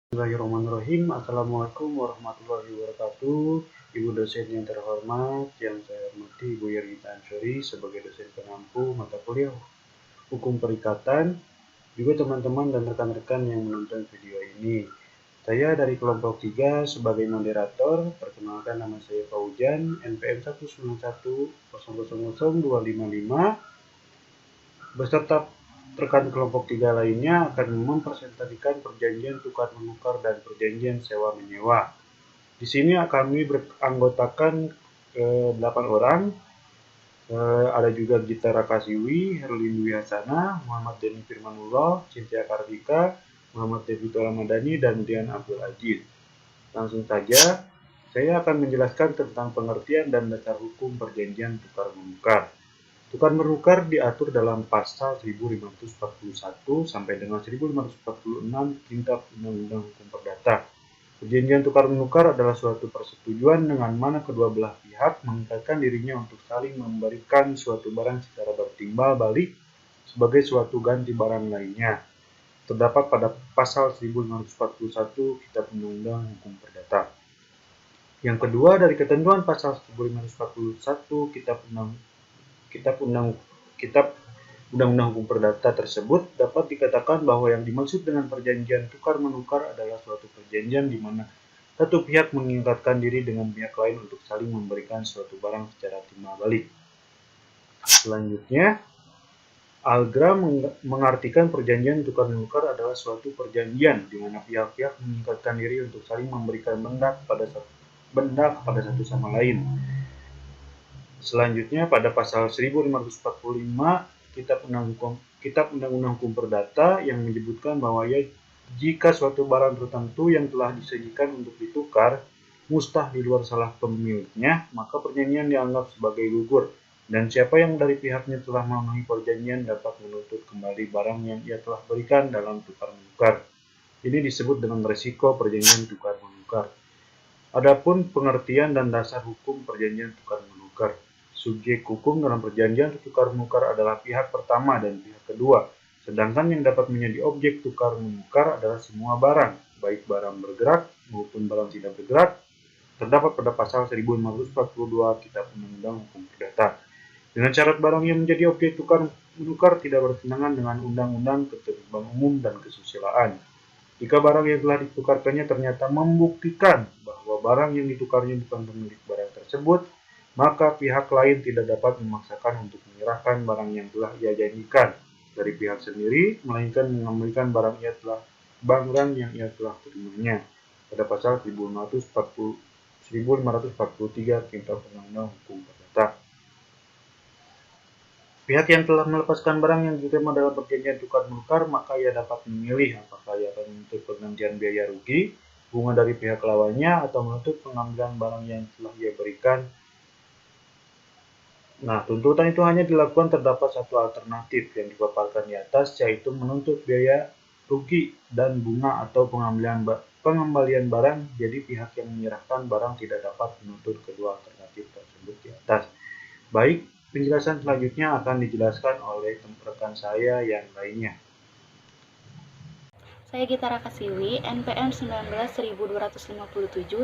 Bismillahirrahmanirrahim. Assalamualaikum warahmatullahi wabarakatuh. Ibu dosen yang terhormat, yang saya hormati Ibu Yernita Ansori sebagai dosen pengampu mata kuliah Hukum Perikatan, juga teman-teman dan rekan-rekan yang menonton video ini. Saya dari kelompok 3 sebagai moderator. Perkenalkan, nama saya Faujan, NPM 191000255. Beserta rekan kelompok 3 lainnya akan mempresentasikan perjanjian tukar menukar dan perjanjian sewa menyewa. Di sini kami beranggotakan 8 orang. Ada juga Gita Rakasiwi, Herlin Dwi Hasana, Muhammad Denny Firmanullah, Cynthia Kartika, Muhammad Devito Ramadhani, dan Dian Abdul Aziz. Langsung saja, saya akan menjelaskan tentang pengertian dan dasar hukum perjanjian tukar menukar. Tukar menukar diatur dalam pasal 1541 sampai dengan 1546 Kitab Undang-Undang Hukum Perdata. Perjanjian tukar menukar adalah suatu persetujuan dengan mana kedua belah pihak mengikatkan dirinya untuk saling memberikan suatu barang secara bertimbal balik sebagai suatu ganti barang lainnya. Terdapat pada pasal 1541 Kitab Undang-Undang Hukum Perdata. Yang kedua, dari ketentuan pasal 1541 Kitab Undang-Undang Hukum Perdata tersebut dapat dikatakan bahwa yang dimaksud dengan perjanjian tukar menukar adalah suatu perjanjian di mana satu pihak mengikatkan diri dengan pihak lain untuk saling memberikan suatu barang secara timbal balik. Selanjutnya, Algra mengartikan perjanjian tukar menukar adalah suatu perjanjian di mana pihak-pihak mengikatkan diri untuk saling memberikan benda kepada satu sama lain. Selanjutnya, pada pasal 1545 Kitab Undang-Undang Hukum Perdata yang menyebutkan bahwa jika suatu barang tertentu yang telah disajikan untuk ditukar mustah di luar salah pemiliknya, maka perjanjian dianggap sebagai gugur, dan siapa yang dari pihaknya telah memenuhi perjanjian dapat menuntut kembali barang yang ia telah berikan dalam tukar menukar. Ini disebut dengan resiko perjanjian tukar menukar. Adapun pengertian dan dasar hukum perjanjian tukar menukar. Subjek hukum dalam perjanjian tukar menukar adalah pihak pertama dan pihak kedua, sedangkan yang dapat menjadi objek tukar menukar adalah semua barang, baik barang bergerak maupun barang tidak bergerak, terdapat pada pasal 1542 Kitab Undang-Undang Hukum Perdata. Dengan syarat barang yang menjadi objek tukar menukar tidak bertentangan dengan Undang-Undang Ketertiban Umum dan Kesusilaan. Jika barang yang telah ditukarkannya ternyata membuktikan bahwa barang yang ditukarnya bukan pemilik barang tersebut, maka pihak lain tidak dapat memaksakan untuk menyerahkan barang yang telah ia janjikan dari pihak sendiri, melainkan mengembalikan barang yang ia telah terimanya pada pasal 1543 Kitab Undang-Undang Hukum Perdata. Pihak yang telah melepaskan barang yang diterima dalam perjanjian tukar menukar, maka ia dapat memilih apakah ia akan menuntut penggantian biaya rugi, bunga dari pihak lawannya, atau menuntut pengambilan barang yang telah ia berikan. Nah, tuntutan itu hanya dilakukan terdapat satu alternatif yang dipaparkan di atas, yaitu menuntut biaya rugi dan bunga atau pengembalian barang. Jadi pihak yang menyerahkan barang tidak dapat menuntut kedua alternatif tersebut di atas. Baik, penjelasan selanjutnya akan dijelaskan oleh rekan saya yang lainnya. Saya Gita Rakasiwi, NPM 19.257.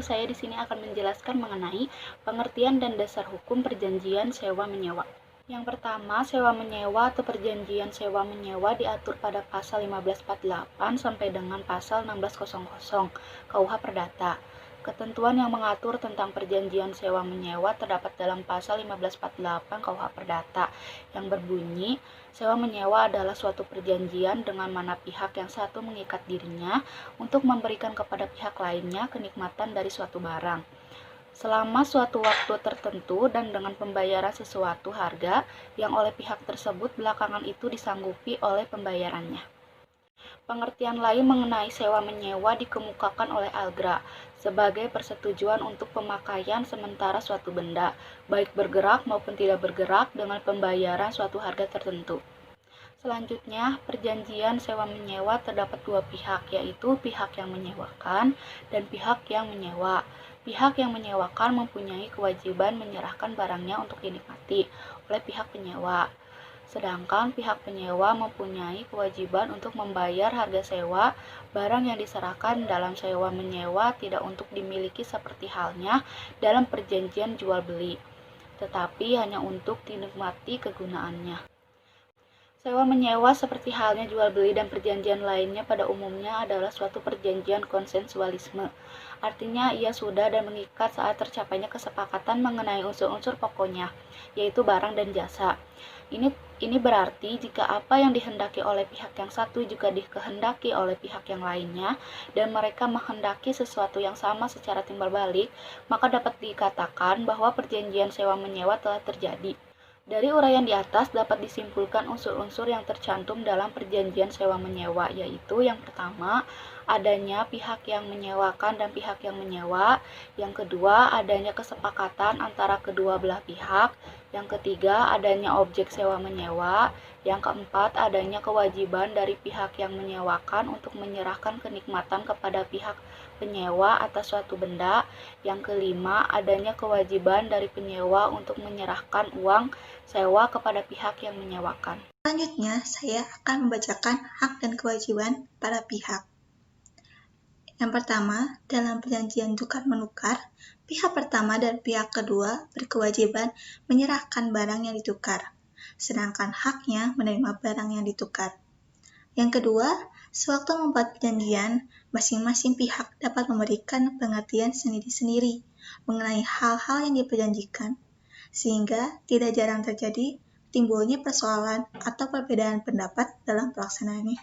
Saya di sini akan menjelaskan mengenai pengertian dan dasar hukum perjanjian sewa menyewa. Yang pertama, sewa menyewa atau perjanjian sewa menyewa diatur pada pasal 1548 sampai dengan pasal 1600 KUH Perdata. Ketentuan yang mengatur tentang perjanjian sewa menyewa terdapat dalam pasal 1548 KUH Perdata yang berbunyi, sewa menyewa adalah suatu perjanjian dengan mana pihak yang satu mengikat dirinya untuk memberikan kepada pihak lainnya kenikmatan dari suatu barang selama suatu waktu tertentu dan dengan pembayaran sesuatu harga yang oleh pihak tersebut belakangan itu disanggupi oleh pembayarannya. Pengertian lain mengenai sewa menyewa dikemukakan oleh Algra sebagai persetujuan untuk pemakaian sementara suatu benda, baik bergerak maupun tidak bergerak dengan pembayaran suatu harga tertentu. Selanjutnya, perjanjian sewa menyewa terdapat dua pihak, yaitu pihak yang menyewakan dan pihak yang menyewa. Pihak yang menyewakan mempunyai kewajiban menyerahkan barangnya untuk dinikmati oleh pihak penyewa. sedangkan pihak penyewa mempunyai kewajiban untuk membayar harga sewa barang yang diserahkan dalam sewa menyewa tidak untuk dimiliki seperti halnya dalam perjanjian jual beli, tetapi hanya untuk dinikmati kegunaannya. Sewa menyewa seperti halnya jual beli dan perjanjian lainnya pada umumnya adalah suatu perjanjian konsensualisme. Artinya ia sudah dan mengikat saat tercapainya kesepakatan mengenai unsur-unsur pokoknya, yaitu barang dan jasa. Ini berarti jika apa yang dihendaki oleh pihak yang satu juga dikehendaki oleh pihak yang lainnya dan mereka menghendaki sesuatu yang sama secara timbal balik, maka dapat dikatakan bahwa perjanjian sewa menyewa telah terjadi. Dari uraian di atas dapat disimpulkan unsur-unsur yang tercantum dalam perjanjian sewa-menyewa, yaitu yang pertama, adanya pihak yang menyewakan dan pihak yang menyewa, yang kedua, adanya kesepakatan antara kedua belah pihak, yang ketiga, adanya objek sewa-menyewa, yang keempat, adanya kewajiban dari pihak yang menyewakan untuk menyerahkan kenikmatan kepada pihak penyewa atas suatu benda, yang kelima, adanya kewajiban dari penyewa untuk menyerahkan uang sewa kepada pihak yang menyewakan. Selanjutnya, saya akan membacakan hak dan kewajiban para pihak. Yang pertama, dalam perjanjian tukar-menukar, pihak pertama dan pihak kedua berkewajiban menyerahkan barang yang ditukar, sedangkan haknya menerima barang yang ditukar. Yang kedua, sewaktu membuat perjanjian, masing-masing pihak dapat memberikan pengertian sendiri-sendiri mengenai hal-hal yang diperjanjikan, sehingga tidak jarang terjadi timbulnya persoalan atau perbedaan pendapat dalam pelaksanaannya.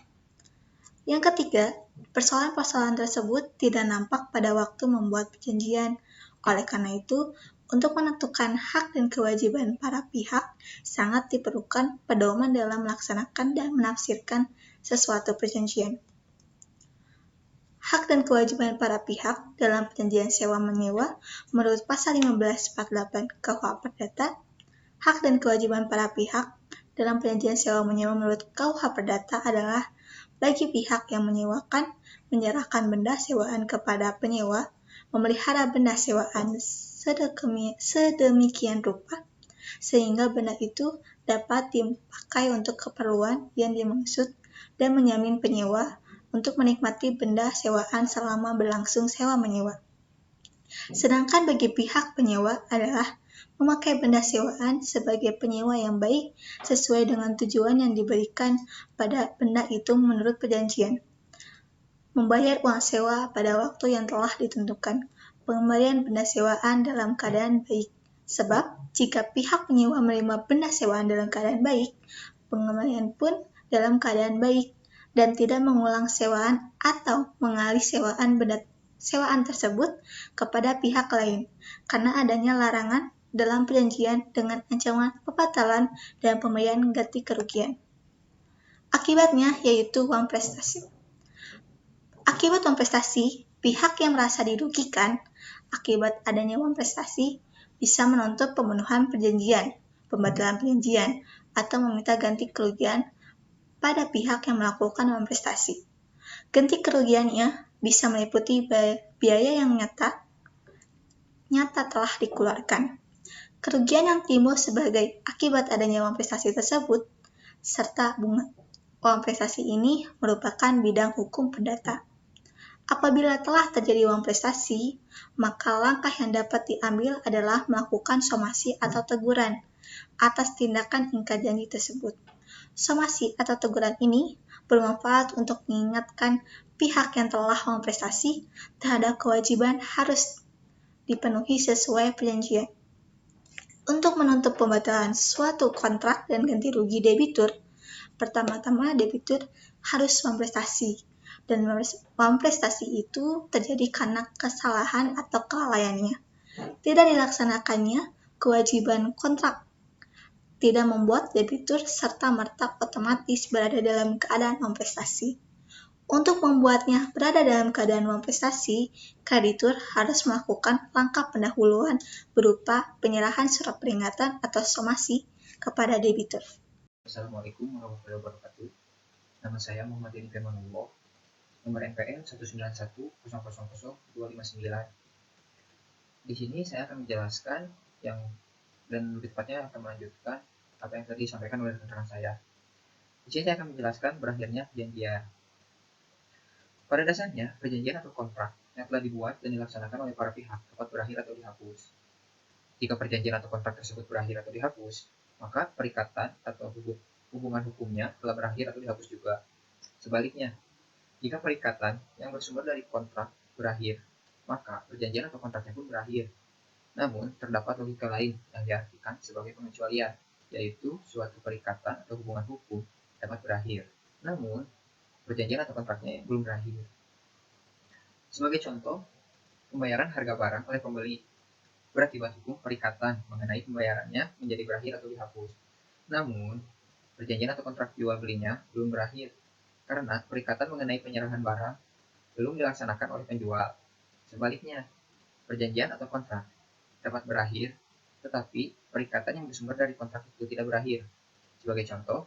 Yang ketiga, persoalan-persoalan tersebut tidak nampak pada waktu membuat perjanjian. Oleh karena itu, untuk menentukan hak dan kewajiban para pihak sangat diperlukan pedoman dalam melaksanakan dan menafsirkan sesuatu perjanjian. Hak dan kewajiban para pihak dalam perjanjian sewa-menyewa menurut pasal 1548 KUH Perdata. Hak dan kewajiban para pihak dalam perjanjian sewa-menyewa menurut KUH Perdata adalah bagi pihak yang menyewakan, menyerahkan benda sewaan kepada penyewa, memelihara benda sewaan sedemikian rupa, sehingga benda itu dapat dipakai untuk keperluan yang dimaksud dan menjamin penyewa untuk menikmati benda sewaan selama berlangsung sewa-menyewa. Sedangkan bagi pihak penyewa adalah memakai benda sewaan sebagai penyewa yang baik sesuai dengan tujuan yang diberikan pada benda itu menurut perjanjian. Membayar uang sewa pada waktu yang telah ditentukan. Pengembalian benda sewaan dalam keadaan baik. Sebab, jika pihak penyewa menerima benda sewaan dalam keadaan baik, pengembalian pun dalam keadaan baik dan tidak mengulang sewaan atau mengalih sewaan tersebut kepada pihak lain, karena adanya larangan dalam perjanjian dengan ancaman pembatalan dan pembayaran ganti kerugian. Akibatnya yaitu uang prestasi. Akibat uang prestasi, pihak yang merasa dirugikan akibat adanya uang prestasi bisa menuntut pemenuhan perjanjian, pembatalan perjanjian, atau meminta ganti kerugian pada pihak yang melakukan uang prestasi. Ganti kerugiannya bisa meliputi biaya yang nyata telah dikeluarkan, kerugian yang timbul sebagai akibat adanya uang prestasi tersebut, serta bunga. Uang prestasi ini merupakan bidang hukum perdata. Apabila telah terjadi uang prestasi, maka langkah yang dapat diambil adalah melakukan somasi atau teguran atas tindakan ingkar janji tersebut. Somasi atau teguran ini bermanfaat untuk mengingatkan pihak yang telah uang prestasi terhadap kewajiban harus dipenuhi sesuai perjanjian. Untuk menuntut pembatalan suatu kontrak dan ganti rugi debitur, pertama-tama debitur harus uang prestasi, dan uang prestasi itu terjadi karena kesalahan atau kelalaiannya. Tidak dilaksanakannya kewajiban kontrak tidak membuat debitur serta-merta otomatis berada dalam keadaan uang prestasi. Untuk membuatnya berada dalam keadaan uang prestasi, kreditur harus melakukan langkah pendahuluan berupa penyerahan surat peringatan atau somasi kepada debitur. Assalamualaikum warahmatullahi wabarakatuh. Nama saya Muhammad Yeni Firmanullah, nomor NPM 191000259. Di sini saya akan menjelaskan dan lebih tepatnya akan melanjutkan apa yang tadi disampaikan oleh rekan saya. Di sini saya akan menjelaskan berakhirnya perjanjian. Pada dasarnya, perjanjian atau kontrak yang telah dibuat dan dilaksanakan oleh para pihak dapat berakhir atau dihapus. Jika perjanjian atau kontrak tersebut berakhir atau dihapus, maka perikatan atau hubungan hukumnya telah berakhir atau dihapus juga. Sebaliknya, jika perikatan yang bersumber dari kontrak berakhir, maka perjanjian atau kontraknya pun berakhir. Namun, terdapat logika lain yang diartikan sebagai pengecualian, yaitu suatu perikatan atau hubungan hukum dapat berakhir. Namun, perjanjian atau kontraknya belum berakhir. Sebagai contoh, pembayaran harga barang oleh pembeli berakibat hukum perikatan mengenai pembayarannya menjadi berakhir atau dihapus. Namun, perjanjian atau kontrak jual belinya belum berakhir karena perikatan mengenai penyerahan barang belum dilaksanakan oleh penjual. Sebaliknya, perjanjian atau kontrak dapat berakhir, tetapi perikatan yang bersumber dari kontrak itu tidak berakhir. Sebagai contoh,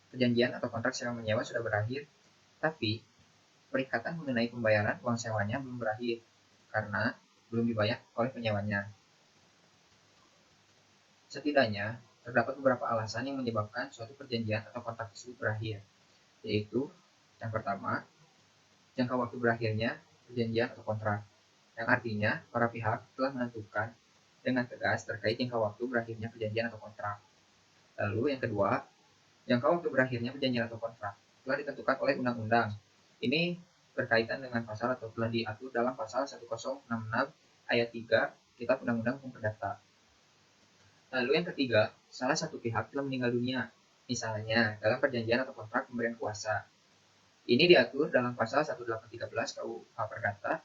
perjanjian atau kontrak sewa menyewa sudah berakhir, tapi perikatan mengenai pembayaran uang sewanya belum berakhir karena belum dibayar oleh penyewanya. Setidaknya, terdapat beberapa alasan yang menyebabkan suatu perjanjian atau kontrak tersebut berakhir, yaitu yang pertama, jangka waktu berakhirnya perjanjian atau kontrak, yang artinya para pihak telah menentukan dengan tegas terkait jangka waktu berakhirnya perjanjian atau kontrak. Lalu yang kedua, jangka waktu berakhirnya perjanjian atau kontrak telah ditentukan oleh undang-undang. Ini berkaitan dengan pasal atau telah diatur dalam pasal 1066 ayat 3 Kitab Undang-Undang Hukum Perdata. Lalu yang ketiga, salah satu pihak telah meninggal dunia, misalnya dalam perjanjian atau kontrak pemberian kuasa. Ini diatur dalam pasal 1813 KUH Perdata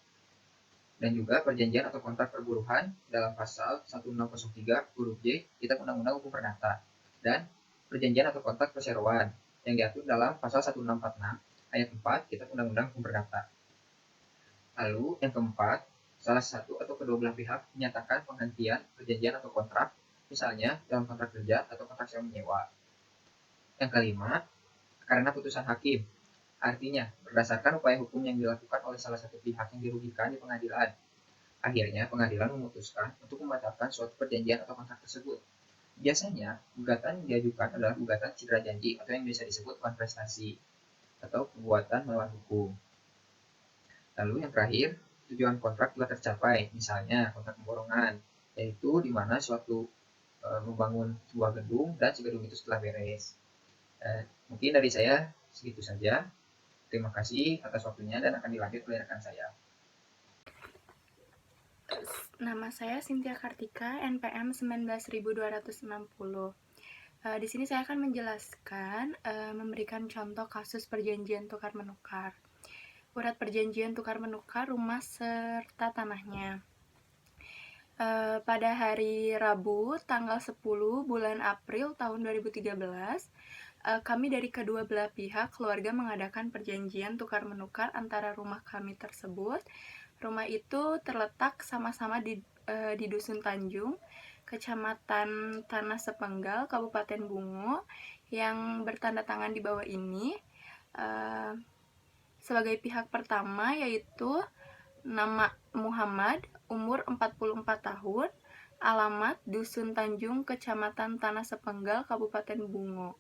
dan juga perjanjian atau kontrak perburuhan dalam pasal 1603 huruf J Kitab Undang-Undang Hukum Perdata dan perjanjian atau kontrak perseroan yang diatur dalam pasal 1646 ayat 4 Kitab Undang-Undang Hukum Perdata. Lalu yang keempat, salah satu atau kedua belah pihak menyatakan penghentian perjanjian atau kontrak, misalnya dalam kontrak kerja atau kontrak sewa menyewa. Yang kelima, karena putusan hakim. Artinya, berdasarkan upaya hukum yang dilakukan oleh salah satu pihak yang dirugikan di pengadilan. Akhirnya, pengadilan memutuskan untuk membatalkan suatu perjanjian atau kontrak tersebut. Biasanya, gugatan yang diajukan adalah gugatan cedera janji atau yang biasa disebut kontestasi atau perbuatan melawan hukum. Lalu yang terakhir, tujuan kontrak telah tercapai, misalnya kontrak pemborongan, yaitu di mana suatu membangun sebuah gedung dan si gedung itu setelah beres. Mungkin dari saya segitu saja. Terima kasih atas waktunya dan akan dilanjut oleh rekan saya. Nama saya Cynthia Kartika, NPM 19260. Di sini saya akan menjelaskan, memberikan contoh kasus perjanjian tukar-menukar. Urat perjanjian tukar-menukar rumah serta tanahnya. Pada hari Rabu, tanggal 10 bulan April tahun 2013, kami dari kedua belah pihak keluarga mengadakan perjanjian tukar-menukar antara rumah kami tersebut. Rumah itu terletak sama-sama di Dusun Tanjung, Kecamatan Tanah Sepenggal, Kabupaten Bungo, yang bertanda tangan di bawah ini. Sebagai pihak pertama yaitu nama Muhammad, umur 44 tahun, alamat Dusun Tanjung, Kecamatan Tanah Sepenggal, Kabupaten Bungo.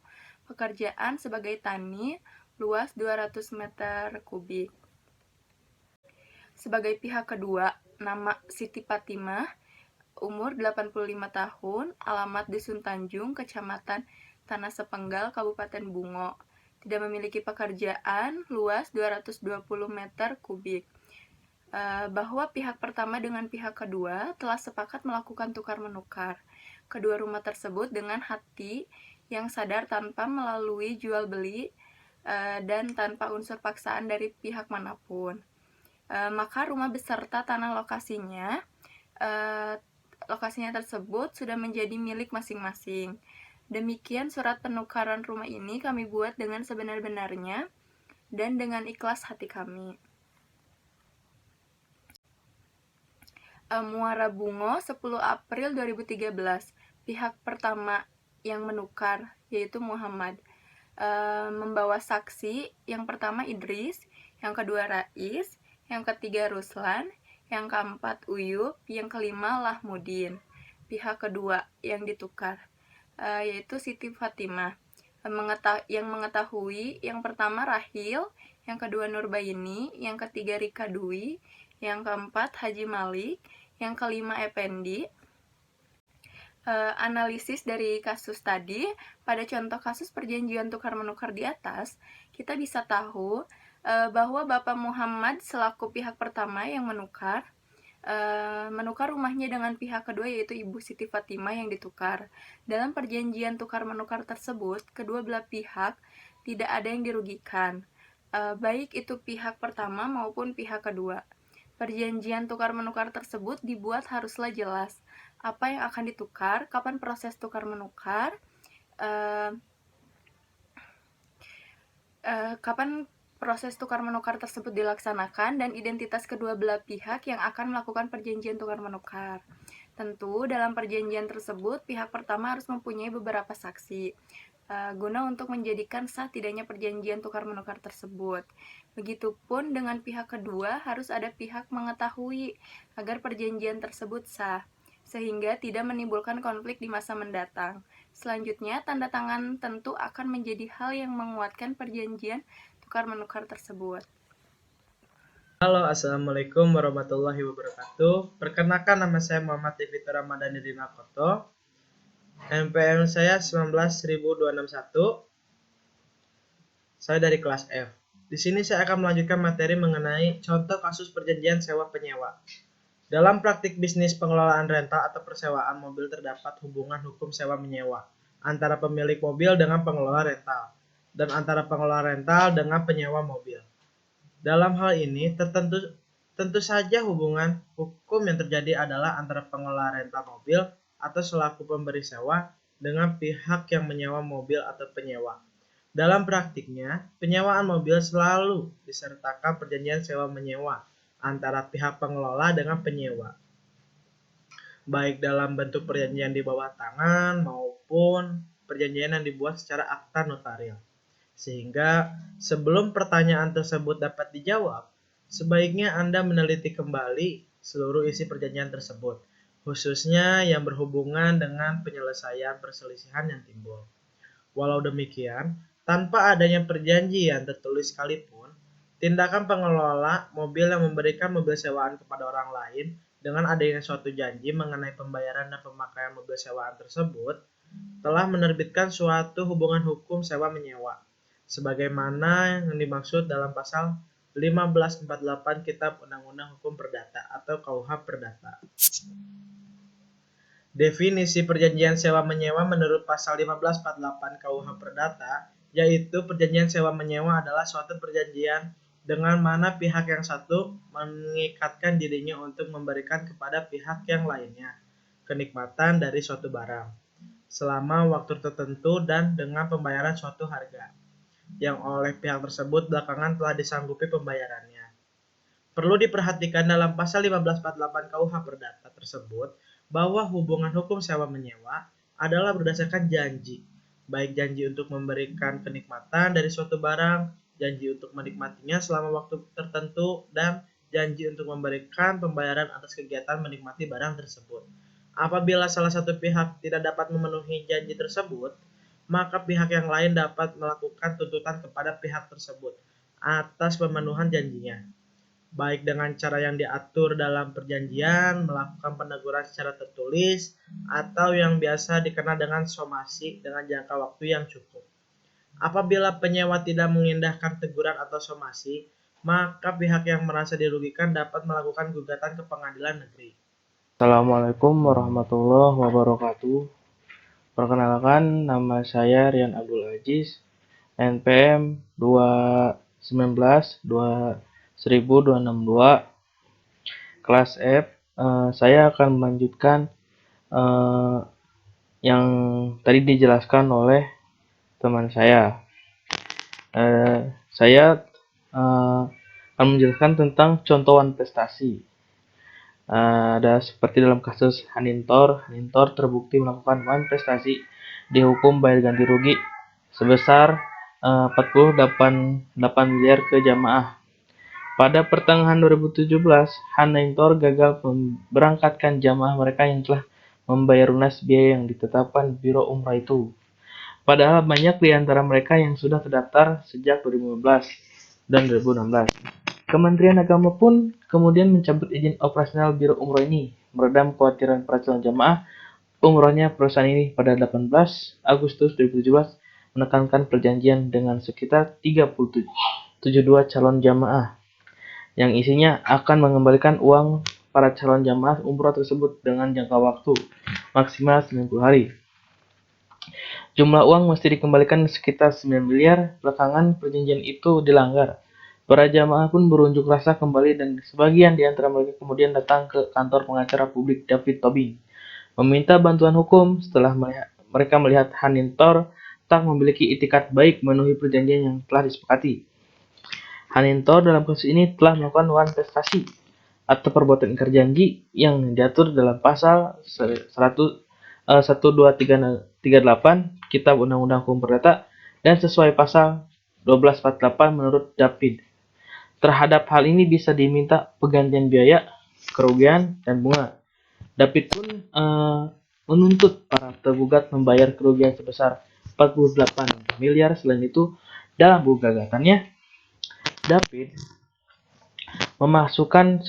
Pekerjaan sebagai tani, luas 200 meter kubik. Sebagai pihak kedua, nama Siti Fatimah, umur 85 tahun, alamat Dusun Tanjung, Kecamatan Tanah Sepenggal, Kabupaten Bungo. Tidak memiliki pekerjaan, luas 220 meter kubik. Bahwa pihak pertama dengan pihak kedua telah sepakat melakukan tukar-menukar kedua rumah tersebut dengan hati yang sadar tanpa melalui jual beli dan tanpa unsur paksaan dari pihak manapun. Maka rumah beserta tanah lokasinya tersebut sudah menjadi milik masing-masing. Demikian surat penukaran rumah ini kami buat dengan sebenar-benarnya dan dengan ikhlas hati kami. Muara Bungo, 10 April 2013. Pihak pertama yang menukar yaitu Muhammad, membawa saksi yang pertama Idris, yang kedua Rais, yang ketiga Ruslan, yang keempat Uyub, yang kelima Lahmudin. Pihak kedua yang ditukar. yaitu Siti Fatimah. Yang mengetahui yang pertama Rahil, yang kedua Nurbaini, yang ketiga Rika Dwi, yang keempat Haji Malik, yang kelima Effendi. Analisis dari kasus tadi, pada contoh kasus perjanjian tukar-menukar di atas, kita bisa tahu bahwa Bapak Muhammad selaku pihak pertama yang menukar rumahnya dengan pihak kedua yaitu Ibu Siti Fatimah yang ditukar. Dalam perjanjian tukar-menukar tersebut, kedua belah pihak tidak ada yang dirugikan, baik itu pihak pertama maupun pihak kedua. Perjanjian tukar-menukar tersebut dibuat haruslah jelas apa yang akan ditukar, kapan proses tukar-menukar, kapan proses tukar-menukar tersebut dilaksanakan, dan identitas kedua belah pihak yang akan melakukan perjanjian tukar-menukar. Tentu, dalam perjanjian tersebut, pihak pertama harus mempunyai beberapa saksi, guna untuk menjadikan sah tidaknya perjanjian tukar-menukar tersebut. Begitupun dengan pihak kedua, harus ada pihak mengetahui agar perjanjian tersebut sah, sehingga tidak menimbulkan konflik di masa mendatang. Selanjutnya, tanda tangan tentu akan menjadi hal yang menguatkan perjanjian tukar-menukar tersebut. Halo, Assalamualaikum warahmatullahi wabarakatuh. Perkenalkan, nama saya Muhammad Tivito Ramadhani Rinakoto. NPM saya 19261. Saya dari kelas F. Di sini saya akan melanjutkan materi mengenai contoh kasus perjanjian sewa penyewa. Dalam praktik bisnis pengelolaan rental atau persewaan mobil terdapat hubungan hukum sewa menyewa antara pemilik mobil dengan pengelola rental dan antara pengelola rental dengan penyewa mobil. Dalam hal ini tentu saja hubungan hukum yang terjadi adalah antara pengelola rental mobil atau selaku pemberi sewa dengan pihak yang menyewa mobil atau penyewa. Dalam praktiknya, penyewaan mobil selalu disertakan perjanjian sewa menyewa antara pihak pengelola dengan penyewa, baik dalam bentuk perjanjian di bawah tangan maupun perjanjian yang dibuat secara akta notaris. Sehingga sebelum pertanyaan tersebut dapat dijawab, sebaiknya Anda meneliti kembali seluruh isi perjanjian tersebut, khususnya yang berhubungan dengan penyelesaian perselisihan yang timbul. Walau demikian, tanpa adanya perjanjian tertulis sekalipun, tindakan pengelola mobil yang memberikan mobil sewaan kepada orang lain dengan adanya suatu janji mengenai pembayaran dan pemakaian mobil sewaan tersebut telah menerbitkan suatu hubungan hukum sewa menyewa, sebagaimana yang dimaksud dalam pasal 1548 Kitab Undang-Undang Hukum Perdata atau KUH Perdata. Definisi perjanjian sewa menyewa menurut pasal 1548 KUH Perdata, yaitu perjanjian sewa menyewa adalah suatu perjanjian dengan mana pihak yang satu mengikatkan dirinya untuk memberikan kepada pihak yang lainnya kenikmatan dari suatu barang selama waktu tertentu dan dengan pembayaran suatu harga yang oleh pihak tersebut belakangan telah disanggupi pembayarannya. Perlu diperhatikan dalam pasal 1548 KUH Perdata tersebut bahwa hubungan hukum sewa menyewa adalah berdasarkan janji, baik janji untuk memberikan kenikmatan dari suatu barang, janji untuk menikmatinya selama waktu tertentu, dan janji untuk memberikan pembayaran atas kegiatan menikmati barang tersebut. Apabila salah satu pihak tidak dapat memenuhi janji tersebut, maka pihak yang lain dapat melakukan tuntutan kepada pihak tersebut atas pemenuhan janjinya, baik dengan cara yang diatur dalam perjanjian, melakukan peneguran secara tertulis, atau yang biasa dikenal dengan somasi dengan jangka waktu yang cukup. Apabila penyewa tidak mengindahkan teguran atau somasi, maka pihak yang merasa dirugikan dapat melakukan gugatan ke pengadilan negeri. Assalamualaikum warahmatullahi wabarakatuh. Perkenalkan, nama saya Rian Abdul Aziz, NPM 219-262, kelas F. Saya akan melanjutkan yang tadi dijelaskan oleh teman saya. Saya akan menjelaskan tentang contohan prestasi. Ada seperti dalam kasus Hanintor terbukti melakukan manifestasi, dihukum bayar ganti rugi sebesar 48 miliar ke jamaah. Pada pertengahan 2017, Hanintor gagal memberangkatkan jamaah mereka yang telah membayar lunas biaya yang ditetapkan Biro Umrah itu. Padahal banyak di antara mereka yang sudah terdaftar sejak 2015 dan 2016. Kementerian Agama pun kemudian mencabut izin operasional Biro Umroh ini, meredam kekhawatiran para calon jamaah umrohnya perusahaan ini pada 18 Agustus 2017 menekankan perjanjian dengan sekitar 72 calon jamaah yang isinya akan mengembalikan uang para calon jamaah umroh tersebut dengan jangka waktu maksimal 90 hari. Jumlah uang mesti dikembalikan sekitar 9 miliar, belakangan perjanjian itu dilanggar. Para jamaah pun berunjuk rasa kembali dan sebagian di antara mereka kemudian datang ke kantor pengacara publik David Tobing, meminta bantuan hukum setelah mereka melihat Hanintor tak memiliki itikat baik memenuhi perjanjian yang telah disepakati. Hanintor dalam kasus ini telah melakukan prestasi atau perbuatan ingkar janji yang diatur dalam pasal 12338 Kitab Undang-Undang Hukum Perdata dan sesuai pasal 1248 menurut David. Terhadap hal ini bisa diminta penggantian biaya, kerugian, dan bunga. David pun menuntut para tergugat membayar kerugian sebesar 48 miliar. Selain itu, dalam gugatannya, David memasukkan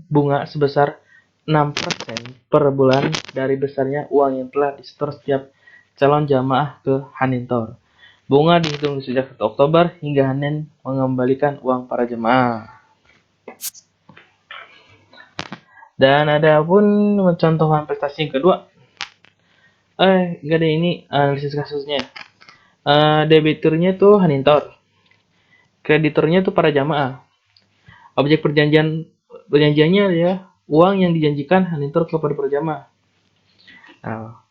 bunga sebesar 6% per bulan dari besarnya uang yang telah disetor setiap calon jamaah ke Hanintor. Bunga dihitung sejak 1 Oktober hingga Hanin mengembalikan uang para jemaah. Dan ada pun contohan prestasi yang kedua. Enggak ada ini analisis kasusnya. Debiturnya tuh Hanintor. Kreditornya tuh para jamaah. Objek perjanjiannya ya uang yang dijanjikan Hanintor kepada para jamaah. Nah,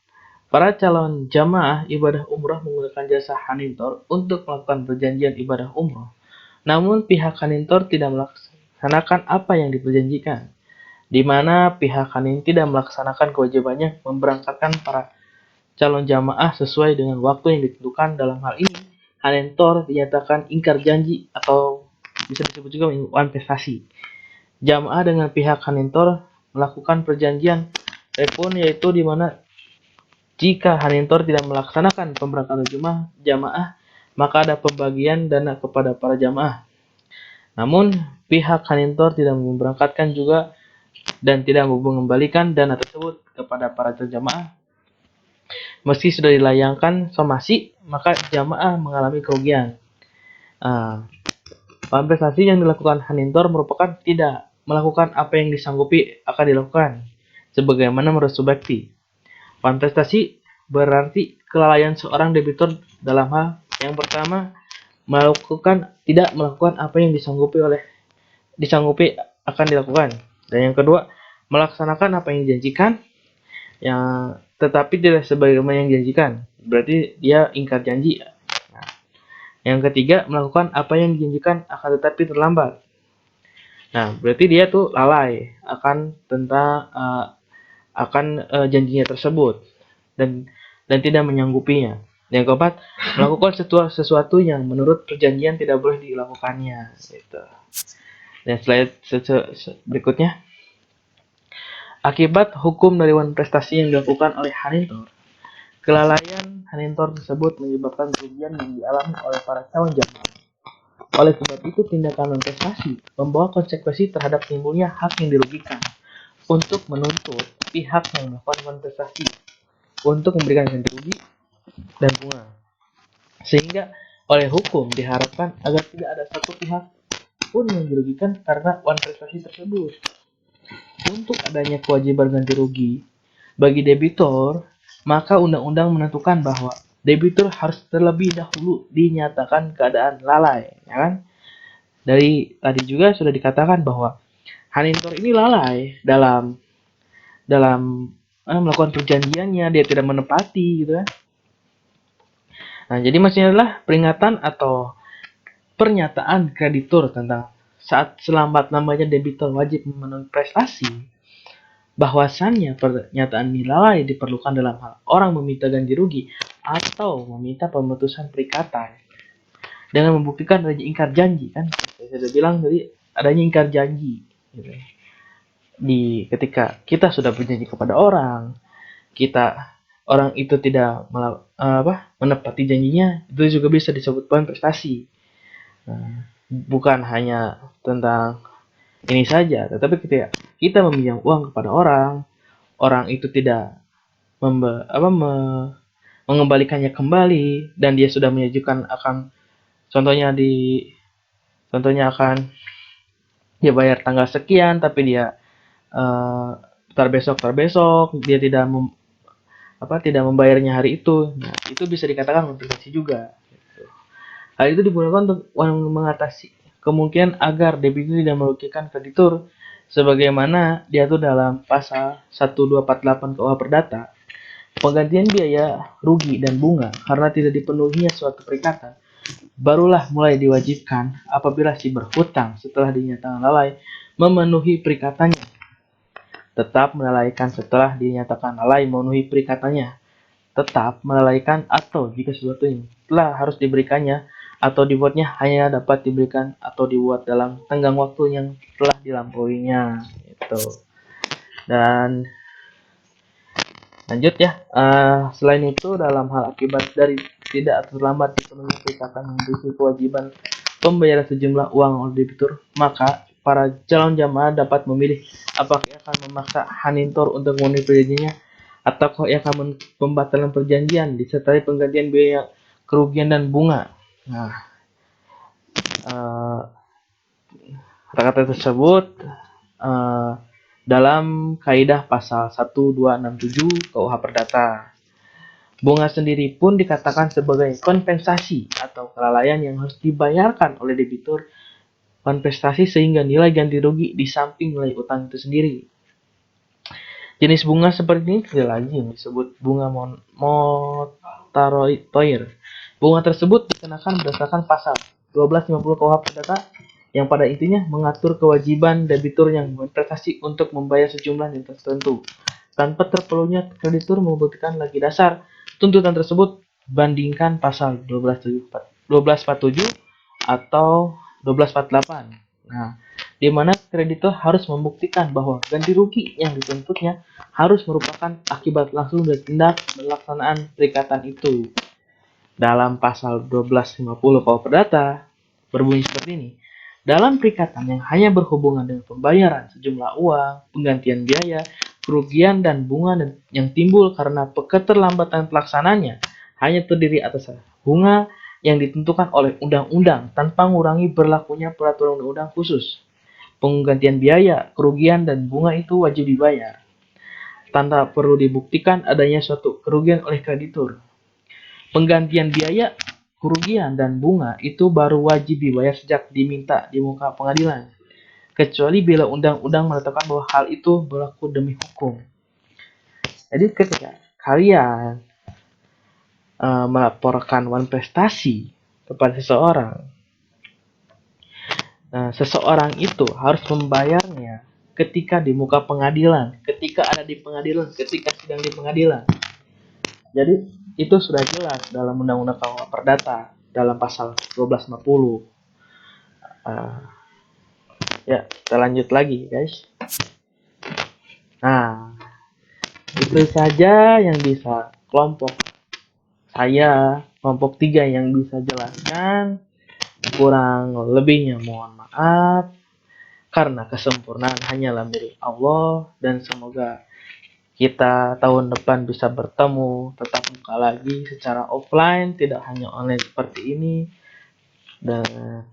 para calon jamaah ibadah umrah menggunakan jasa Hanintor untuk melakukan perjanjian ibadah umrah. Namun pihak Hanintor tidak melaksanakan apa yang diperjanjikan, di mana pihak Hanin tidak melaksanakan kewajibannya memberangkatkan para calon jamaah sesuai dengan waktu yang ditentukan. Dalam hal ini, Hanintor dinyatakan ingkar janji atau bisa disebut juga prestasi. Jamaah dengan pihak Hanintor melakukan perjanjian telefon, yaitu di mana jika Hanintor tidak melaksanakan pemberangkatan jamaah, maka ada pembagian dana kepada para jamaah. Namun, pihak Hanintor tidak memberangkatkan juga dan tidak mengembalikan dana tersebut kepada para jamaah. Meski sudah dilayangkan somasi, maka jamaah mengalami kerugian. Prestasi yang dilakukan Hanintor merupakan tidak melakukan apa yang disanggupi akan dilakukan, sebagaimana menurut Subakti. Prestasi berarti kelalaian seorang debitur dalam hal yang pertama tidak melakukan apa yang disanggupi akan dilakukan, dan yang kedua melaksanakan apa yang dijanjikan tetapi tidak sebagaimana yang dijanjikan, berarti dia ingkar janji. Yang ketiga melakukan apa yang dijanjikan akan tetapi terlambat. Nah, berarti dia tuh lalai akan janjinya tersebut dan tidak menyanggupinya. Yang keempat, melakukan sesuatu yang menurut perjanjian tidak boleh dilakukannya. Gitu. Dan slide berikutnya, akibat hukum dari prestasi yang dilakukan oleh Hanintor, kelalaian Hanintor tersebut menyebabkan kerugian yang dialami oleh para calon jamaah. Oleh sebab itu, tindakan prestasi membawa konsekuensi terhadap timbulnya hak yang dirugikan untuk menuntut pihak yang melakukan prestasi untuk memberikan ganti rugi dan bunga. Sehingga oleh hukum diharapkan agar tidak ada satu pihak pun yang dirugikan karena prestasi tersebut. Untuk adanya kewajiban ganti rugi bagi debitur, maka undang-undang menentukan bahwa debitur harus terlebih dahulu dinyatakan keadaan lalai, ya kan? Dari tadi juga sudah dikatakan bahwa Hanintor ini lalai dalam melakukan perjanjiannya, dia tidak menepati gitu kan. Nah, jadi maksudnya adalah peringatan atau pernyataan kreditur tentang saat selambat-lambatnya debitur wajib memenuhi prestasi, bahwasannya pernyataan lalai diperlukan dalam hal orang meminta ganti rugi atau meminta pemutusan perikatan dengan membuktikan adanya ingkar janji, kan saya sudah bilang tadi adanya ingkar janji gitu. ketika kita sudah berjanji kepada orang itu tidak menepati janjinya, itu juga bisa disebut poin prestasi. Nah, bukan hanya tentang ini saja, tetapi ketika kita meminjam uang kepada orang itu tidak mengembalikannya kembali, dan dia sudah menyajikan akan contohnya akan dia bayar tanggal sekian, tapi dia terbesok dia tidak membayarnya hari itu. Nah, itu bisa dikatakan kompensasi juga. Gitu. Hal itu digunakan untuk mengatasi kemungkinan agar debitur tidak merugikan kreditur, sebagaimana diatur dalam pasal 1248 KUH Perdata. Penggantian biaya rugi dan bunga karena tidak dipenuhinya suatu perikatan barulah mulai diwajibkan apabila si berhutang setelah dinyatakan lalai memenuhi perikatannya. Tetap melalaikan setelah dinyatakan lalai memenuhi perikatannya. Tetap melalaikan atau jika sesuatu yang telah harus diberikannya atau dibuatnya hanya dapat diberikan atau dibuat dalam tenggang waktu yang telah dilampauinya. Itu. Dan lanjut ya. Selain itu, dalam hal akibat dari tidak terlambat dipenuhi perikatan memiliki kewajiban pembayaran sejumlah uang oleh debitur, maka para calon jamaah dapat memilih apakah ia akan memaksa hanintor untuk memenuhi perjanjiannya atau ia akan pembatalan perjanjian disertai penggantian biaya kerugian dan bunga. Nah, kata-kata tersebut dalam kaidah pasal 1267 KUH Perdata. Bunga sendiri pun dikatakan sebagai kompensasi atau kelalaian yang harus dibayarkan oleh debitur kompensasi sehingga nilai ganti rugi di samping nilai utang itu sendiri. Jenis bunga seperti ini tidak lazim disebut bunga moratorium. Bunga tersebut dikenakan berdasarkan pasal 1250 KUH Perdata yang pada intinya mengatur kewajiban debitur yang berinvestasi untuk membayar sejumlah nilai tertentu tanpa terperlunya kreditur membuktikan lagi dasar tuntutan tersebut. Bandingkan pasal 1247 atau 1248. Nah, di mana kreditur harus membuktikan bahwa ganti rugi yang dituntutnya harus merupakan akibat langsung dari tindak pelaksanaan perikatan itu. Dalam pasal 1250 KUH Perdata berbunyi seperti ini. Dalam perikatan yang hanya berhubungan dengan pembayaran sejumlah uang, penggantian biaya, kerugian dan bunga yang timbul karena keterlambatan pelaksananya hanya terdiri atas bunga yang ditentukan oleh undang-undang tanpa mengurangi berlakunya peraturan undang-undang khusus. Penggantian biaya, kerugian dan bunga itu wajib dibayar tanpa perlu dibuktikan adanya suatu kerugian oleh kreditur. Penggantian biaya, kerugian dan bunga itu baru wajib dibayar sejak diminta di muka pengadilan, kecuali bila undang-undang menetapkan bahwa hal itu berlaku demi hukum. Jadi ketika kalian melaporkan uang prestasi kepada seseorang, seseorang itu harus membayarnya ketika di muka pengadilan, ketika ada di pengadilan, ketika sidang di pengadilan. Jadi itu sudah jelas dalam Undang-Undang KUH Perdata dalam pasal 1250. Ya, kita lanjut lagi, guys. Nah, itu saja yang bisa kelompok 3 yang bisa jelaskan. Kurang lebihnya mohon maaf, karena kesempurnaan hanyalah milik Allah, dan semoga kita tahun depan bisa bertemu tatap muka lagi secara offline, tidak hanya online seperti ini. Dan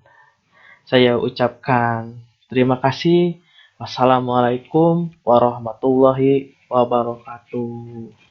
saya ucapkan terima kasih. Wassalamualaikum warahmatullahi wabarakatuh.